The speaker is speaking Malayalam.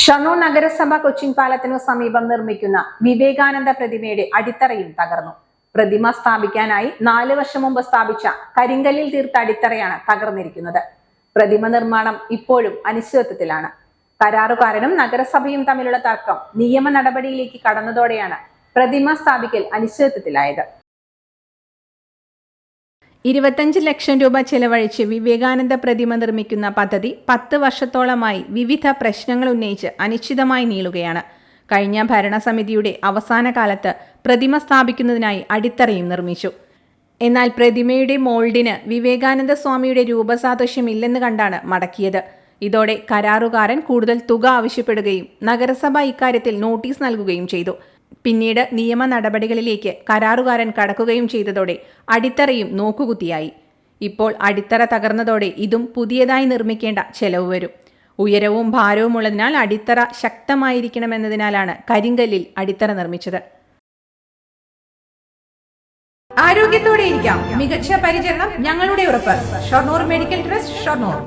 ഷൊർണൂർ നഗരസഭ കൊച്ചിൻ പാലത്തിനു സമീപം നിർമ്മിക്കുന്ന വിവേകാനന്ദ പ്രതിമയുടെ അടിത്തറയും തകർന്നു. പ്രതിമ സ്ഥാപിക്കാനായി 4 വർഷം മുമ്പ് സ്ഥാപിച്ച കരിങ്കല്ലിൽ തീർത്ത അടിത്തറയാണ് തകർന്നിരിക്കുന്നത്. പ്രതിമ നിർമ്മാണം ഇപ്പോഴും അനിശ്ചിതത്വത്തിലാണ്. കരാറുകാരനും നഗരസഭയും തമ്മിലുള്ള തർക്കം നിയമ നടപടിയിലേക്ക് കടന്നതോടെയാണ് പ്രതിമ സ്ഥാപിക്കൽ അനിശ്ചിതത്വത്തിലായത്. 25 ലക്ഷം രൂപ ചെലവഴിച്ച് വിവേകാനന്ദ പ്രതിമ നിർമ്മിക്കുന്ന പദ്ധതി 10 വർഷത്തോളമായി വിവിധ പ്രശ്നങ്ങൾ ഉന്നയിച്ച് അനിശ്ചിതമായി നീളുകയാണ്. കഴിഞ്ഞ ഭരണസമിതിയുടെ അവസാന കാലത്ത് പ്രതിമ സ്ഥാപിക്കുന്നതിനായി അടിത്തറയും നിർമ്മിച്ചു. എന്നാൽ പ്രതിമയുടെ മോൾഡിന് വിവേകാനന്ദ സ്വാമിയുടെ രൂപസാദൃശ്യമില്ലെന്ന് കണ്ടാണ് മടക്കിയത്. ഇതോടെ കരാറുകാരൻ കൂടുതൽ തുക ആവശ്യപ്പെടുകയും നഗരസഭ ഇക്കാര്യത്തിൽ നോട്ടീസ് നൽകുകയും ചെയ്തു. പിന്നീട് നിയമ നടപടികളിലേക്ക് കരാറുകാരൻ കടക്കുകയും ചെയ്തതോടെ അടിത്തറയും നോക്കുകുത്തിയായി. ഇപ്പോൾ അടിത്തറ തകർന്നതോടെ ഇതും പുതിയതായി നിർമ്മിക്കേണ്ട ചെലവ് വരും. ഉയരവും ഭാരവുമുള്ളതിനാൽ അടിത്തറ ശക്തമായിരിക്കണമെന്നതിനാലാണ് കരിങ്കല്ലിൽ അടിത്തറ നിർമ്മിച്ചത്. ആരോഗ്യത്തോടെ ഇരിക്കാം, മികച്ച പരിചരണം ഞങ്ങളുടെ ഉറപ്പ്. Shoranur medical trust, Shoranur.